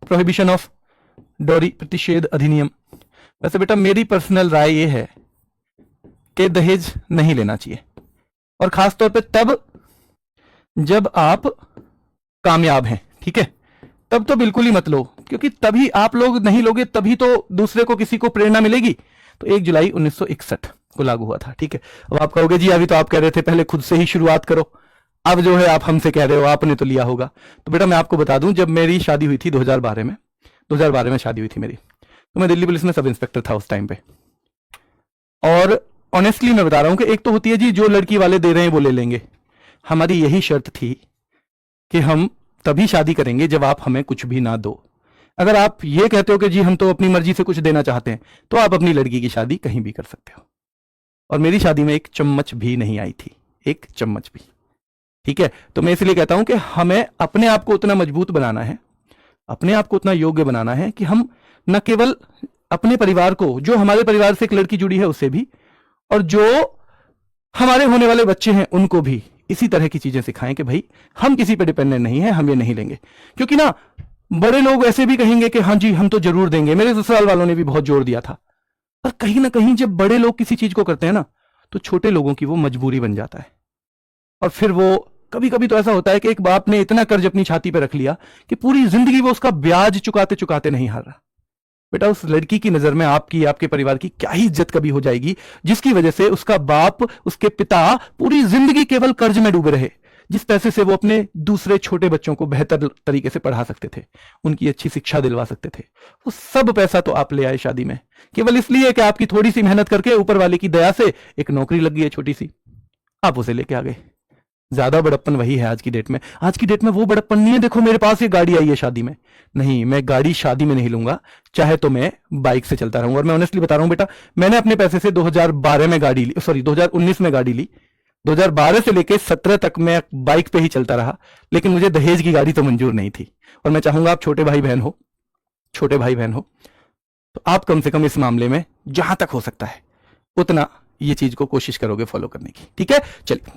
Prohibition of dowry, प्रतिषेध अधिनियम। वैसे बेटा मेरी पर्सनल राय ये है कि दहेज नहीं लेना चाहिए, और खासतौर पे तब जब आप कामयाब हैं, ठीक है, तब तो बिल्कुल ही मत लो, क्योंकि तभी आप लोग नहीं लोगे तभी तो दूसरे को किसी को प्रेरणा मिलेगी। तो 1 जुलाई 1961 को लागू हुआ था, ठीक है। अब आप कहोगे जी अभी तो आप कह रहे थे पहले खुद से ही शुरुआत करो, अब जो है आप हमसे कह रहे हो आपने तो लिया होगा। तो बेटा मैं आपको बता दूं, जब मेरी शादी हुई थी 2012 में शादी हुई थी मेरी, तो मैं दिल्ली पुलिस में सब इंस्पेक्टर था उस टाइम पे। और ऑनेस्टली मैं बता रहा हूं कि एक तो होती है जी जो लड़की वाले दे रहे हैं वो ले लेंगे, हमारी यही शर्त थी कि हम तभी शादी करेंगे जब आप हमें कुछ भी ना दो। अगर आप ये कहते हो कि जी हम तो अपनी मर्जी से कुछ देना चाहते हैं, तो आप अपनी लड़की की शादी कहीं भी कर सकते हो। और मेरी शादी में 1 चम्मच भी नहीं आई थी, 1 चम्मच भी, ठीक है। तो मैं इसलिए कहता हूं कि हमें अपने आप को उतना मजबूत बनाना है, अपने आप को उतना योग्य बनाना है कि हम न केवल अपने परिवार को, जो हमारे परिवार से एक लड़की जुड़ी है उसे भी, और जो हमारे होने वाले बच्चे हैं उनको भी इसी तरह की चीजें सिखाएं कि भाई हम किसी पे डिपेंडेंट नहीं है, हम ये नहीं लेंगे। क्योंकि ना बड़े लोग ऐसे भी कहेंगे कि हाँ जी हम तो जरूर देंगे, मेरे ससुराल वालों ने भी बहुत जोर दिया था, पर कहीं ना कहीं जब बड़े लोग किसी चीज को करते हैं ना, तो छोटे लोगों की वो मजबूरी बन जाता है। और फिर वो कभी कभी तो ऐसा होता है कि एक बाप ने इतना कर्ज अपनी छाती पर रख लिया कि पूरी जिंदगी वो उसका ब्याज चुकाते चुकाते नहीं हार रहा। बेटा उस लड़की की नजर में आपकी, आपके परिवार की क्या ही इज्जत कभी हो जाएगी, जिसकी वजह से उसका बाप, उसके पिता पूरी जिंदगी केवल कर्ज में डूबे रहे, जिस पैसे से वो अपने दूसरे छोटे बच्चों को बेहतर तरीके से पढ़ा सकते थे, उनकी अच्छी शिक्षा दिलवा सकते थे। वो सब पैसा तो आप ले आए शादी में, केवल इसलिए कि आपकी थोड़ी सी मेहनत करके ऊपर वाले की दया से एक नौकरी लग गई है छोटी सी, आप उसे लेके आ गए। ज्यादा बड़प्पन वही है आज की डेट में। आज की डेट में वो बड़प्पन नहीं है देखो मेरे पास ये गाड़ी आई है शादी में, नहीं, मैं गाड़ी शादी में नहीं लूंगा, चाहे तो मैं बाइक से चलता रहूंगा। और मैं ऑनेस्टली बता रहा हूं बेटा, मैंने अपने पैसे से 2012 में गाड़ी ली, सॉरी 2019 में गाड़ी ली, 2012 से लेकर 17 तक मैं बाइक पे ही चलता रहा, लेकिन मुझे दहेज की गाड़ी तो मंजूर नहीं थी। और मैं चाहूंगा आप छोटे भाई बहन हो, तो आप कम से कम इस मामले में जहां तक हो सकता है उतना ये चीज को कोशिश करोगे फॉलो करने की, ठीक है। चलिए